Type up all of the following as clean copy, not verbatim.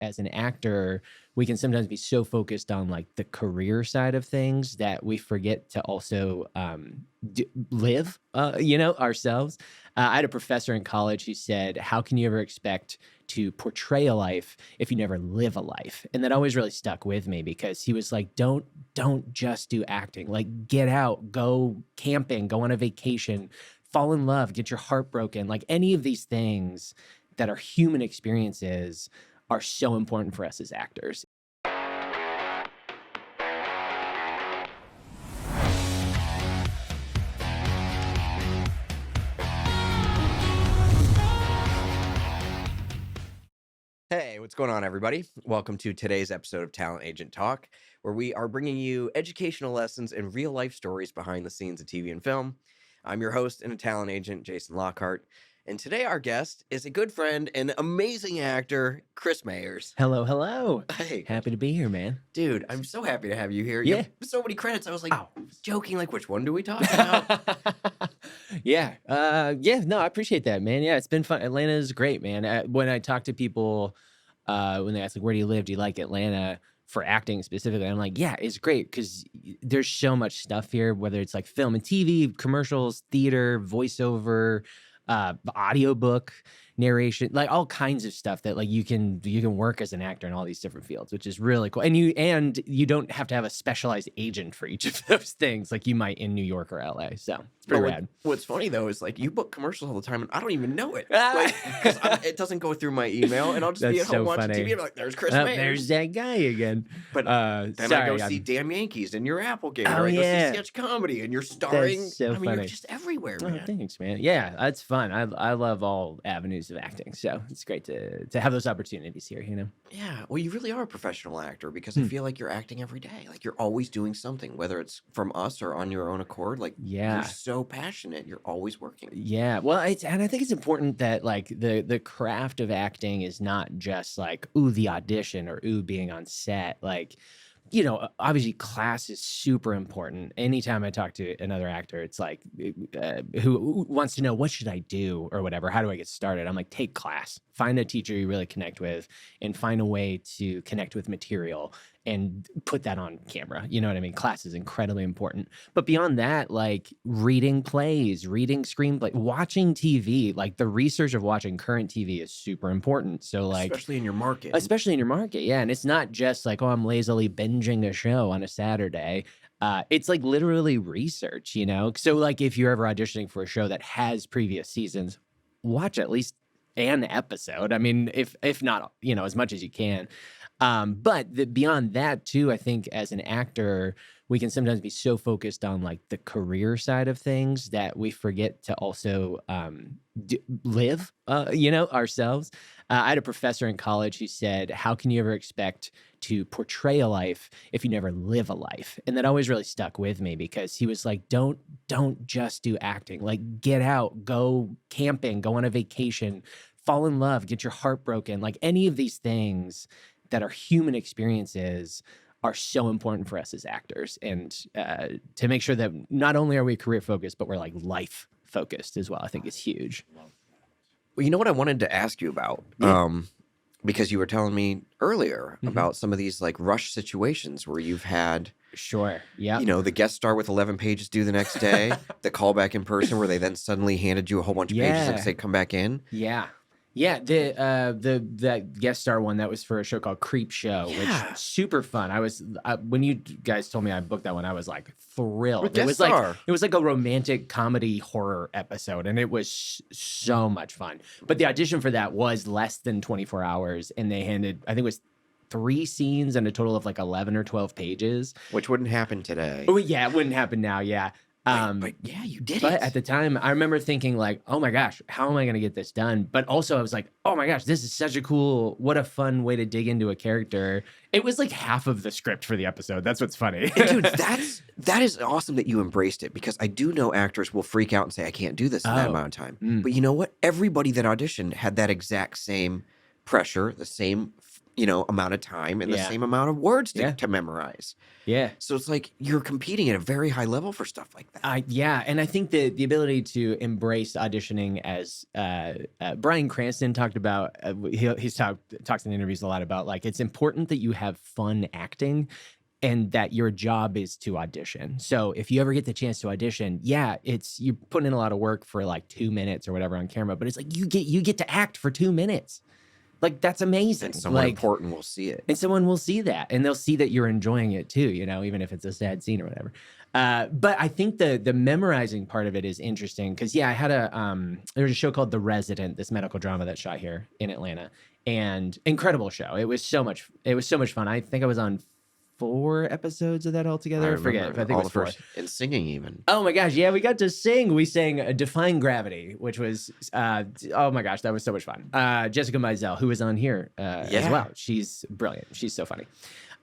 as an actor, we can sometimes be so focused on like the career side of things that we forget to also live, ourselves. I had a professor in college who said, "How can you ever expect to portray a life if you never live a life?" And that always really stuck with me because he was like, "Don't just do acting. Like, get out, go camping, go on a vacation, fall in love, get your heart broken. Like any of these things that are human experiences are so important for us as actors." Hey, what's going on, everybody? Welcome to today's episode of Talent Agent Talk, where we are bringing you educational lessons and real life stories behind the scenes of TV and film. I'm your host and a talent agent, Jason Lockhart. And today, our guest is a good friend and amazing actor, Chris Mayers. Hello, hello. Hey, Happy to be here, man. dude, I'm so happy to have you here. You Yeah. have so many credits. I was like, Oh. joking, like, which one do we talk about? Yeah. No, I appreciate that, man. Yeah, it's been fun. Atlanta is great, man. When I talk to people, when they ask like, where do you live? Do you like Atlanta? For acting specifically, I'm like, yeah, it's great because there's so much stuff here, whether it's like film and TV, commercials, theater, voiceover, audiobook, narration, like all kinds of stuff that like you can work as an actor in all these different fields, which is really cool. And you don't have to have a specialized agent for each of those things like you might in New York or LA. So it's pretty rad. What's funny though is like you book commercials all the time and I don't even know it. Like, 'cause it doesn't go through my email and I'll just be at home watching TV and I'm like, there's Chris Mayers. There's that guy again. But then I go see Damn Yankees in your Apple game, or I go see sketch comedy and you're starring. That's so funny. You're just everywhere, man. Oh, thanks, man. Yeah, that's fun. I love all avenues of acting, so it's great to have those opportunities here. Yeah, well, you really are a professional actor because I feel like you're acting every day. Like you're always doing something, whether it's from us or on your own accord. Like you're so passionate. You're always working. Yeah, well, and I think it's important that like the craft of acting is not just like ooh the audition or ooh being on set. Like, obviously class is super important. Anytime I talk to another actor, it's like who wants to know what should I do or whatever. How do I get started? I'm like, take class, find a teacher you really connect with, and find a way to connect with material and put that on camera. You know what I mean? Class is incredibly important. But beyond that, like reading plays, reading screenplay, watching TV, like the research of watching current TV is super important. So like, especially in your market. Yeah. And it's not just like, oh, I'm lazily binging a show on a Saturday. It's like literally research, So like if you're ever auditioning for a show that has previous seasons, watch at least an episode. I mean, if not, as much as you can. But beyond that too, I think as an actor, we can sometimes be so focused on like the career side of things that we forget to also live, ourselves. I had a professor in college who said, "How can you ever expect to portray a life if you never live a life?" And that always really stuck with me because he was like, don't just do acting. Like, get out, go camping, go on a vacation, fall in love, get your heart broken. Like any of these things that are human experiences are so important for us as actors. And to make sure that not only are we career focused, but we're like life focused as well, I think is huge. Well, you know what I wanted to ask you about? Yeah. Because you were telling me earlier about some of these like rush situations where you've had, Sure. Yeah. the guest star with 11 pages due the next day, the callback in person where they then suddenly handed you a whole bunch of pages and said, come back in. Yeah. Yeah, the guest star one that was for a show called Creep Show, which super fun. I was when you guys told me I booked that one, I was like thrilled. It was like a romantic comedy horror episode, and it was so much fun. But the audition for that was less than 24 hours, and they handed, I think it was 3 scenes and a total of like 11 or 12 pages, which wouldn't happen today. Oh yeah, it wouldn't happen now. Yeah. But yeah, you did it. But at the time, I remember thinking like, oh my gosh, how am I going to get this done? But also I was like, oh my gosh, this is such a cool, what a fun way to dig into a character. It was like half of the script for the episode. That's what's funny. And dude, that is awesome that you embraced it, because I do know actors will freak out and say, I can't do this in that amount of time. But you know what? Everybody that auditioned had that exact same pressure, the same amount of time and the Yeah. same amount of words Yeah. to memorize. Yeah. So it's like you're competing at a very high level for stuff like that. Yeah, and I think the ability to embrace auditioning, as Bryan Cranston talked about, he's talks in interviews a lot about, like, it's important that you have fun acting and that your job is to audition. So if you ever get the chance to audition, yeah, you're putting in a lot of work for like 2 minutes or whatever on camera, but it's like you get to act for 2 minutes. Like, that's amazing. And someone like, important will see it. and someone will see that, and they'll see that you're enjoying it too, even if it's a sad scene or whatever. But I think the memorizing part of it is interesting because, yeah, I had there was a show called The Resident, this medical drama that shot here in Atlanta, and incredible show. It was so much fun. I think I was on 4 episodes of that altogether. I forget. I think it was 4. And singing even. Oh my gosh, yeah, we got to sing. We sang Defying Gravity, which was, oh my gosh, that was so much fun. Jessica Mizell, who was on here as well. She's brilliant. She's so funny.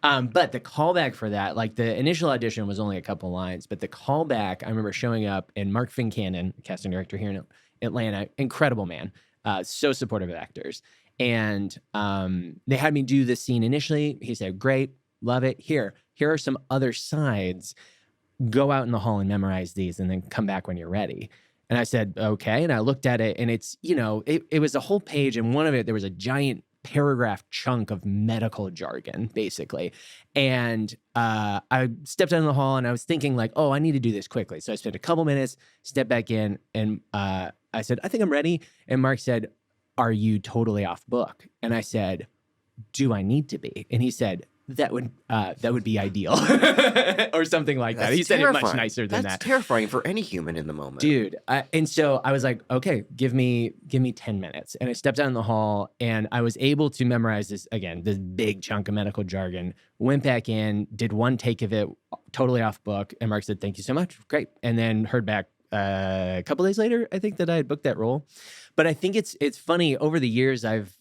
But the callback for that, like the initial audition was only a couple lines, but the callback, I remember showing up, and Mark Fincannon, casting director here in Atlanta, incredible man, so supportive of actors. And they had me do this scene initially. He said, great, love it. Here are some other sides. Go out in the hall and memorize these and then come back when you're ready. And I said, okay. And I looked at it, and it's, it was a whole page, and one of it, there was a giant paragraph chunk of medical jargon, basically. And I stepped out in the hall, and I was thinking like, oh, I need to do this quickly. So I spent a couple minutes, stepped back in, and I said, I think I'm ready. And Mark said, are you totally off book? And I said, do I need to be? And he said, that would be ideal or something like that. He said it much nicer than that. That's terrifying for any human in the moment. Dude. And so I was like, okay, give me 10 minutes. And I stepped out in the hall, and I was able to memorize this big chunk of medical jargon, went back in, did one take of it, totally off book. And Mark said, thank you so much. Great. And then heard back a couple days later, I think, that I had booked that role. But I think it's funny, over the years, I've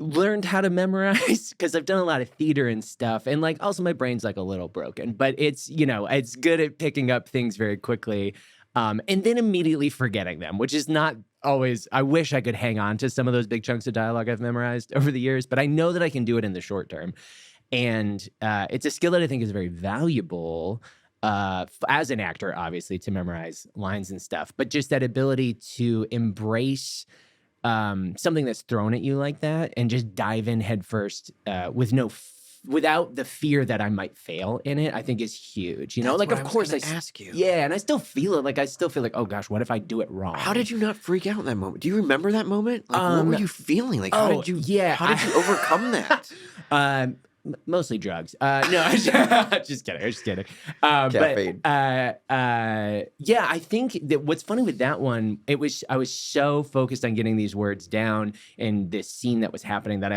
learned how to memorize because I've done a lot of theater and stuff, and like also my brain's like a little broken, but it's it's good at picking up things very quickly, and then immediately forgetting them, which is not always. I wish I could hang on to some of those big chunks of dialogue I've memorized over the years, but I know that I can do it in the short term, and it's a skill that I think is very valuable as an actor, obviously, to memorize lines and stuff, but just that ability to embrace something that's thrown at you like that and just dive in headfirst without the fear that I might fail in it, I think is huge. That's like, what of course, I ask you. Yeah, and I still feel it. Like, I still feel like, oh gosh, what if I do it wrong? How did you not freak out in that moment? Do you remember that moment? Like, what were you feeling? Like, how did you overcome that? Mostly drugs. No, just kidding. Caffeine. But yeah, I think that what's funny with that one, I was so focused on getting these words down and this scene that was happening that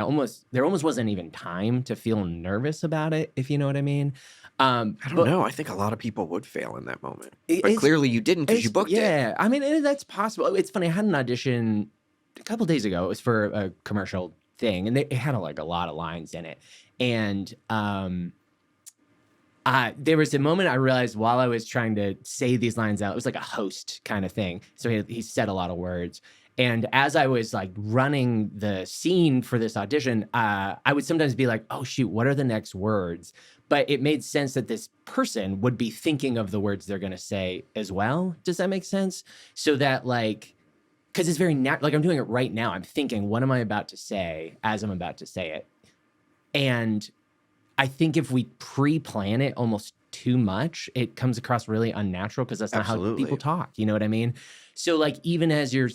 there almost wasn't even time to feel nervous about it, if you know what I mean. I don't know. I think a lot of people would fail in that moment. But clearly you didn't because you booked it. Yeah, I mean, that's possible. It's funny. I had an audition a couple days ago. It was for a commercial thing, and it had a lot of lines in it. And there was a moment I realized while I was trying to say these lines out, it was like a host kind of thing. So he said a lot of words. And as I was like running the scene for this audition, I would sometimes be like, oh shoot, what are the next words? But it made sense that this person would be thinking of the words they're going to say as well. Does that make sense? So that because it's very like I'm doing it right now. I'm thinking, what am I about to say as I'm about to say it? And I think if we pre-plan it almost too much, it comes across really unnatural because that's not how people talk. You know what I mean? So like, even as you're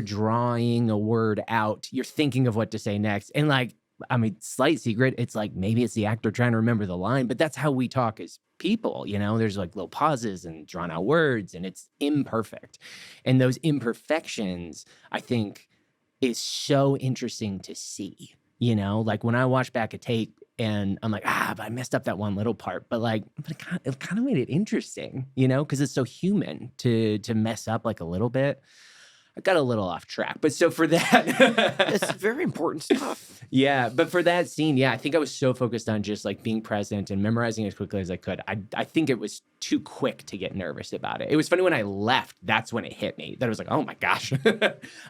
drawing a word out, you're thinking of what to say next. And like, I mean, slight secret, it's like maybe it's the actor trying to remember the line, but that's how we talk as people, there's like little pauses and drawn out words, and it's imperfect. And those imperfections, I think, is so interesting to see. Like when I watch back a tape and I'm like, but I messed up that one little part, but it kind of made it interesting, because it's so human to mess up like a little bit. I got a little off track, but so for that, it's very important stuff. Yeah, but for that scene, I think I was so focused on just like being present and memorizing as quickly as I could. I think it was too quick to get nervous about it. It was funny when I left, that's when it hit me that I was like, oh my gosh,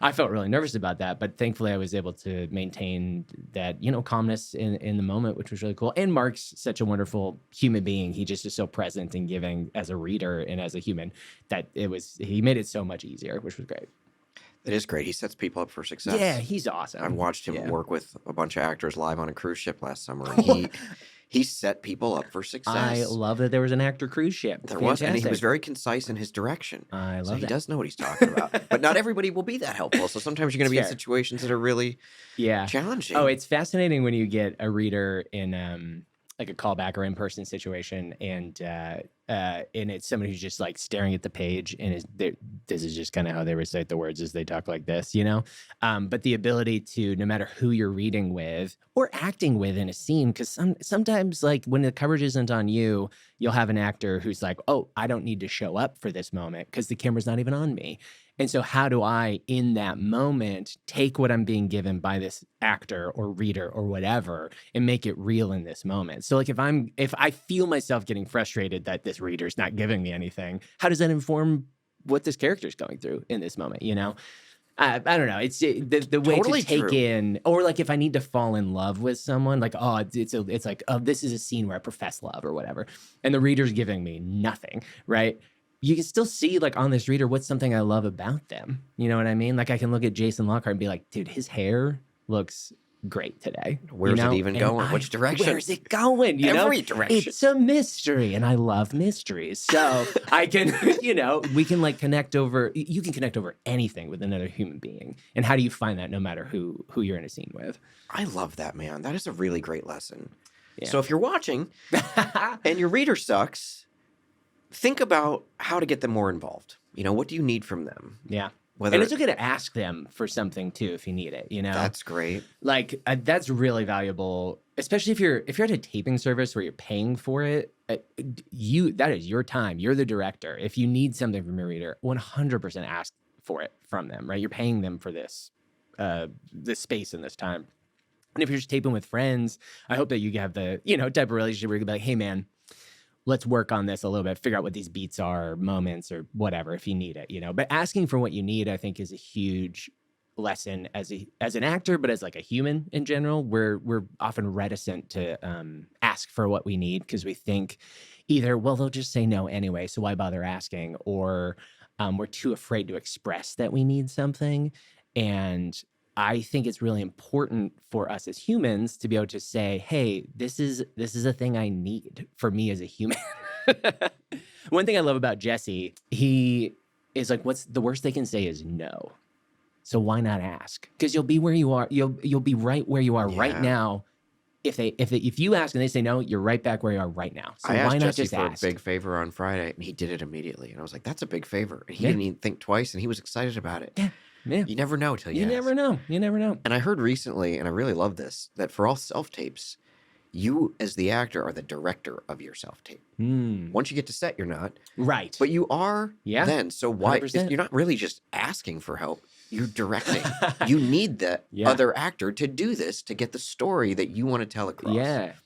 I felt really nervous about that. But thankfully I was able to maintain that, calmness in the moment, which was really cool. And Mark's such a wonderful human being. He just is so present and giving as a reader and as a human that he made it so much easier, which was great. It is great. He sets people up for success. Yeah, he's awesome. I've watched him work with a bunch of actors live on a cruise ship last summer. And he set people up for success. I love that there was an actor cruise ship. There was, and he was very concise in his direction. I love so he that. does know what he's talking about. But not everybody will be that helpful. So sometimes you're going to be in situations that are really challenging. Oh, it's fascinating when you get a reader in like a callback or in-person situation, and it's somebody who's just like staring at the page, and this is just kind of how they recite the words as they talk like this, but the ability to, no matter who you're reading with or acting with in a scene, because sometimes like when the coverage isn't on you, you'll have an actor who's like, oh, I don't need to show up for this moment because the camera's not even on me. And so how do I, in that moment, take what I'm being given by this actor or reader or whatever and make it real in this moment? So like if I feel myself getting frustrated that this reader's not giving me anything, how does that inform what this character's going through in this moment, I don't know. It's the way Totally to take true. in, or like if I need to fall in love with someone, like, oh, it's like, oh, this is a scene where I profess love or whatever, and the reader's giving me nothing, right? You can still see like on this reader what's something I love about them. You know what I mean? Like I can look at Jason Lockhart and be like, dude, his hair looks great today. Where's it even going? Which direction? Where's it going? Every direction. It's a mystery, and I love mysteries. So I can, we can like connect over. You can connect over anything with another human being. And how do you find that no matter who you're in a scene with? I love that, man. That is a really great lesson. Yeah. So if you're watching and your reader sucks, think about how to get them more involved. What do you need from them? Yeah. And it's okay to ask them for something too if you need it, That's great. Like that's really valuable, especially if you're at a taping service where you're paying for it. That is your time. You're the director. If you need something from your reader, 100% ask for it from them, right? You're paying them for this space and this time. And if you're just taping with friends, I hope that you have the type of relationship where you can be like, hey man, let's work on this a little bit, figure out what these beats are, moments, or whatever, if you need it, But asking for what you need, I think, is a huge lesson as an actor, but as like a human in general. We're often reticent to ask for what we need because we think either, well, they'll just say no anyway, so why bother asking? Or we're too afraid to express that we need something. And I think it's really important for us as humans to be able to say, hey, this is a thing I need for me as a human. One thing I love about Jesse, he is like, what's the worst they can say is no. So why not ask? Because you'll be where you are. You'll be right where you are right now. If you ask and they say no, you're right back where you are right now. So I asked why not Jesse just for ask? a big favor on Friday, and he did it immediately. And I was like, that's a big favor. And he didn't even think twice, and he was excited about it. Yeah. You never know till you ask. never know. You never know. And I heard recently, and I really love this, that for all self-tapes, you as the actor are the director of your self-tape. Once you get to set, you're not. Right. But you are then. So why? 100%. You're not really just asking for help. You're directing. You need the other actor to do this to get the story that you want to tell across.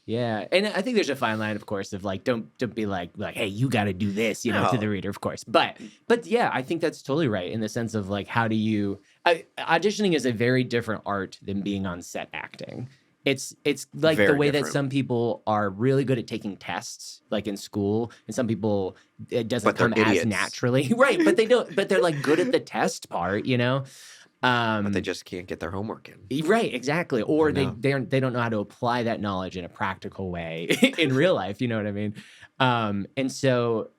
Yeah. And I think there's a fine line, of course, of like, don't be like, hey, you got to do this, to the reader, of course. But yeah, I think that's totally right in the sense of like, how do you, auditioning is a very different art than being on set acting. It's like Very the way different. that some people are really good at taking tests, like in school, and some people it doesn't come as naturally, right? But they're like good at the test part, But they just can't get their homework in. Right, exactly. Or they don't know how to apply that knowledge in a practical way in real life. You know what I mean? And so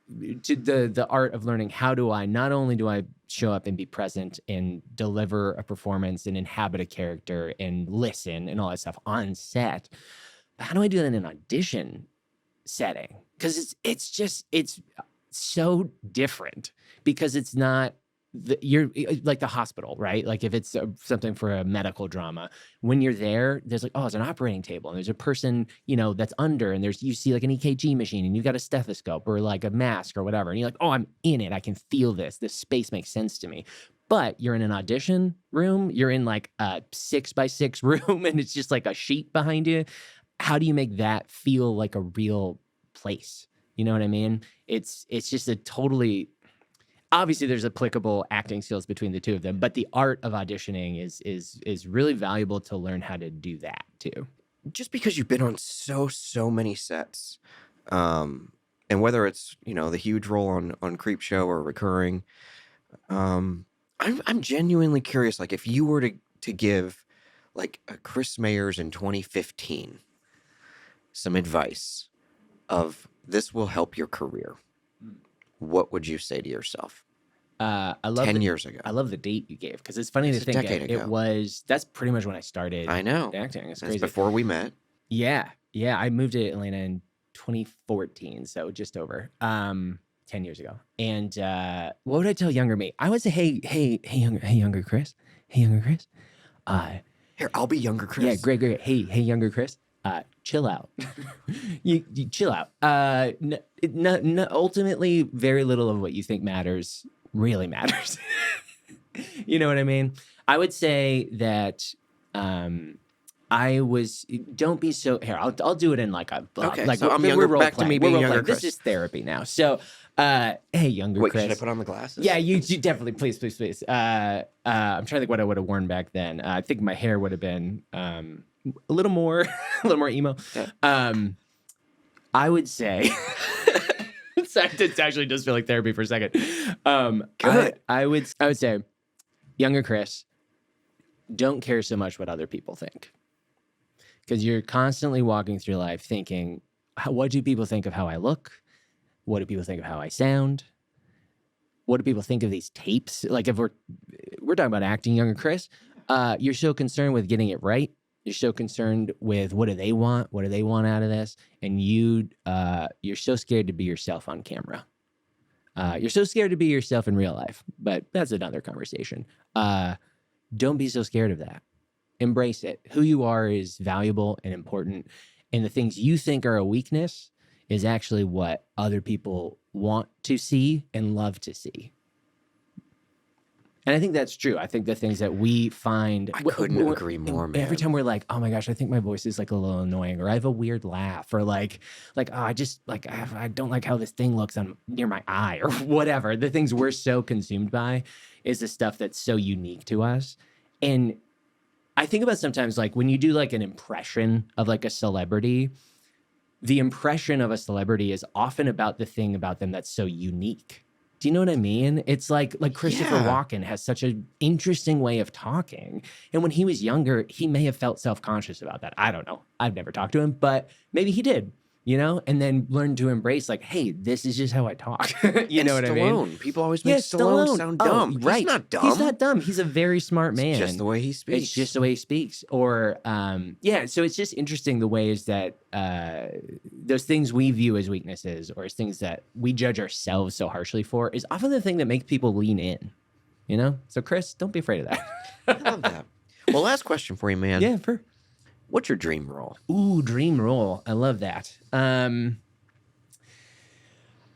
to the art of learning, how do I, not only do I show up and be present and deliver a performance and inhabit a character and listen and all that stuff on set, but how do I do that in an audition setting? Because it's so different because it's not, you're like the hospital, right? Like if it's something for a medical drama, when you're there, there's like, oh, it's an operating table and there's a person, that's under, and you see like an EKG machine and you've got a stethoscope or like a mask or whatever. And you're like, oh, I'm in it. I can feel this. This space makes sense to me. But you're in an audition room. You're in like a 6x6 room and it's just like a sheet behind you. How do you make that feel like a real place? You know what I mean? It's just a totally, obviously there's applicable acting skills between the two of them, but the art of auditioning is really valuable to learn how to do that too. Just because you've been on so many sets, and whether it's, the huge role on Creepshow or recurring, I'm genuinely curious, like, if you were to give, like, a Chris Mayers in 2015 some advice of this will help your career, what would you say to yourself? I love 10 years ago. I love the date you gave because it's funny It's to a think decade ago. that's pretty much when I started I know. acting. It's That's crazy. before we met. Yeah. I moved to Atlanta in 2014, so just over 10 years ago. And what would I tell younger me? I would say, hey, younger Chris. Hey, younger Chris. Here, I'll be younger Chris. Yeah, great. Hey, younger Chris. Chill out. you chill out. Ultimately, very little of what you think matters really matters. You know what I mean? I would say that don't be so, here, I'll do it in like a, Okay, like, so I'm we're younger, role back to playing. me We're being role younger playing. Chris. This is therapy now. So, hey, younger Wait, Chris. should I put on the glasses? Yeah, you definitely, please. I'm trying to think what I would have worn back then. I think my hair would have been a little more, emo. Yeah. I would say, it actually does feel like therapy for a second. Good. I would say, younger Chris, don't care so much what other people think, because you're constantly walking through life thinking, what do people think of how I look? What do people think of how I sound? What do people think of these tapes? Like, if we're talking about acting, younger Chris, you're so concerned with getting it right. You're so concerned with what do they want? What do they want out of this? And you're so scared to be yourself on camera. You're so scared to be yourself in real life, but that's another conversation. Don't be so scared of that. Embrace it. Who you are is valuable and important. And the things you think are a weakness is actually what other people want to see and love to see. And I think that's true. I think the things that we find, I couldn't agree more, man. Every time we're like, oh my gosh, I think my voice is like a little annoying, or I have a weird laugh, or like, oh, I just like, I don't like how this thing looks on near my eye, or whatever. The things we're so consumed by is the stuff that's so unique to us. And I think about sometimes, like, when you do like an impression of like a celebrity, the impression of a celebrity is often about the thing about them that's so unique. Do you know what I mean? It's like Christopher Walken has such an interesting way of talking. And when he was younger, he may have felt self-conscious about that. I don't know. I've never talked to him, but maybe he did, and then learned to embrace, like, hey, this is just how I talk. You know what I mean? People always make Stallone sound dumb. Right. He's not dumb. He's not dumb. He's a very smart man. It's just the way he speaks. It's just the way he speaks. Or, so it's just interesting the ways that those things we view as weaknesses, or as things that we judge ourselves so harshly for, is often the thing that makes people lean in, So, Chris, don't be afraid of that. I love that. Well, last question for you, man. Yeah, for What's your dream role? Ooh, dream role. I love that.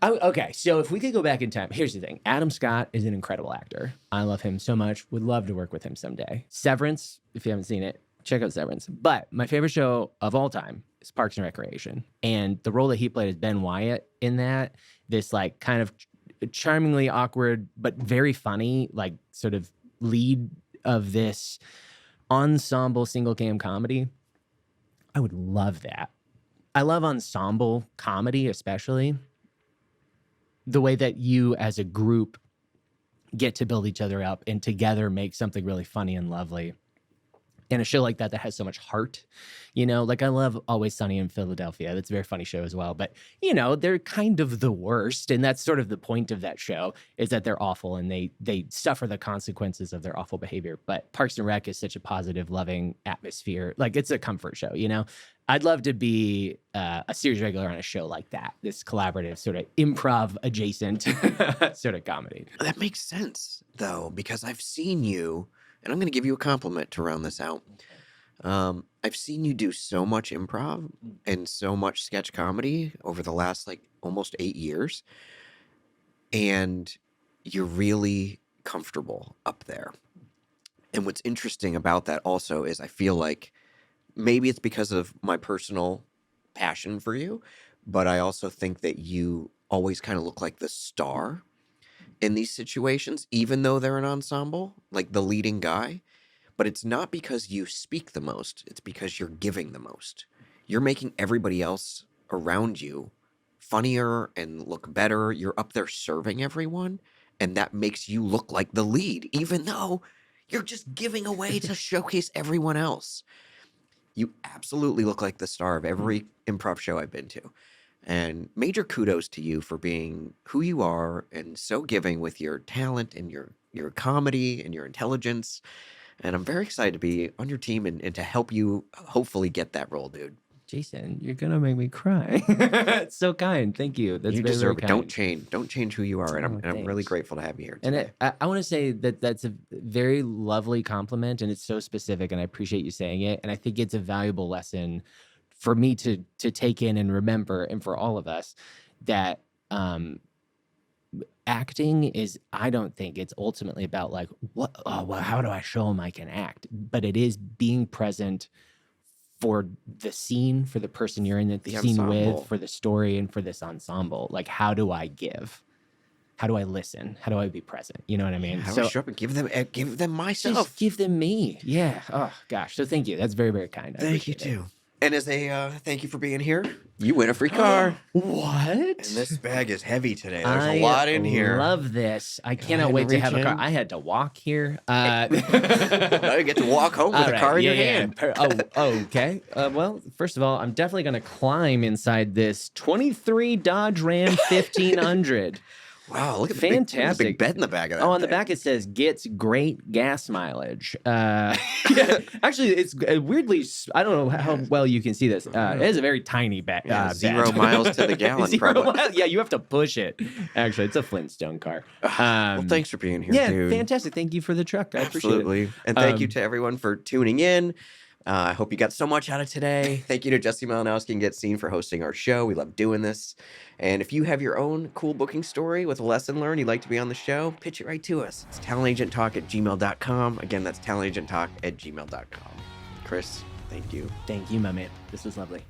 Okay, so if we could go back in time, here's the thing. Adam Scott is an incredible actor. I love him so much. Would love to work with him someday. Severance, if you haven't seen it, check out Severance. But my favorite show of all time is Parks and Recreation. And the role that he played as Ben Wyatt in that, this like kind of charmingly awkward, but very funny, like sort of lead of this ensemble single cam comedy. I would love that. I love ensemble comedy, especially the way that you as a group get to build each other up and together make something really funny and lovely. And a show like that has so much heart, like I love Always Sunny in Philadelphia. That's a very funny show as well. But, they're kind of the worst. And that's sort of the point of that show, is that they're awful and they suffer the consequences of their awful behavior. But Parks and Rec is such a positive, loving atmosphere. Like, it's a comfort show, I'd love to be a series regular on a show like that, this collaborative sort of improv adjacent sort of comedy. That makes sense, though, because I've seen you, and I'm going to give you a compliment to round this out. I've seen you do so much improv and so much sketch comedy over the last, like, almost 8 years. And you're really comfortable up there. And what's interesting about that also is I feel like maybe it's because of my personal passion for you, but I also think that you always kind of look like the star in these situations, even though they're an ensemble, like the leading guy. But it's not because you speak the most, it's because you're giving the most. You're making everybody else around you funnier and look better. You're up there serving everyone, and that makes you look like the lead, even though you're just giving away to showcase everyone else. You absolutely look like the star of every improv show I've been to. And major kudos to you for being who you are and so giving with your talent and your comedy and your intelligence. And I'm very excited to be on your team and to help you hopefully get that role, dude. Jason, you're gonna make me cry. It's so kind. Thank you. That's You very, very deserve it. Don't kind. change who you are. And Oh, I'm really thanks. grateful to have you here And today. I want to say that that's a very lovely compliment, and it's so specific, and I appreciate you saying it. And I think it's a valuable lesson for me to take in and remember, and for all of us, that acting is, I don't think it's ultimately about like, what, oh, well, how do I show them I can act? But it is being present for the scene, for the person you're in the scene ensemble. with, for the story, and for this ensemble. Like, how do I give? How do I listen? How do I be present? You know what I mean? How do I show up and give them myself? Just give them me. Yeah. Oh gosh. So thank you. That's very, very kind. Thank you too. And as a thank you for being here, you win a free car. What? And this bag is heavy today. There's a lot in here. I love this. I Go cannot ahead wait and to reach have a car. in. I had to walk here. Now you get to walk home with All a right, car in your yeah. hand. Okay. Well, first of all, I'm definitely going to climb inside this 23 Dodge Ram 1500. Wow, look at Fantastic. the big bed in the back of that. Oh, on the thing. back it says gets great gas mileage. Yeah, actually, it's weirdly. I don't know how well you can see this. It is a very tiny bag. 0 miles to the gallon. 0 probably. miles. Yeah, you have to push it. Actually, it's a Flintstone car. Well, thanks for being here, Yeah, dude. fantastic. Thank you for the truck. I appreciate it. Absolutely. And thank you to everyone for tuning in. I hope you got so much out of today. Thank you to Jesse Malinowski and Get Seen for hosting our show. We love doing this. And if you have your own cool booking story with a lesson learned you'd like to be on the show, pitch it right to us. It's talentagenttalk@gmail.com. Again, that's talentagenttalk@gmail.com. Chris, thank you. Thank you, my man. This was lovely.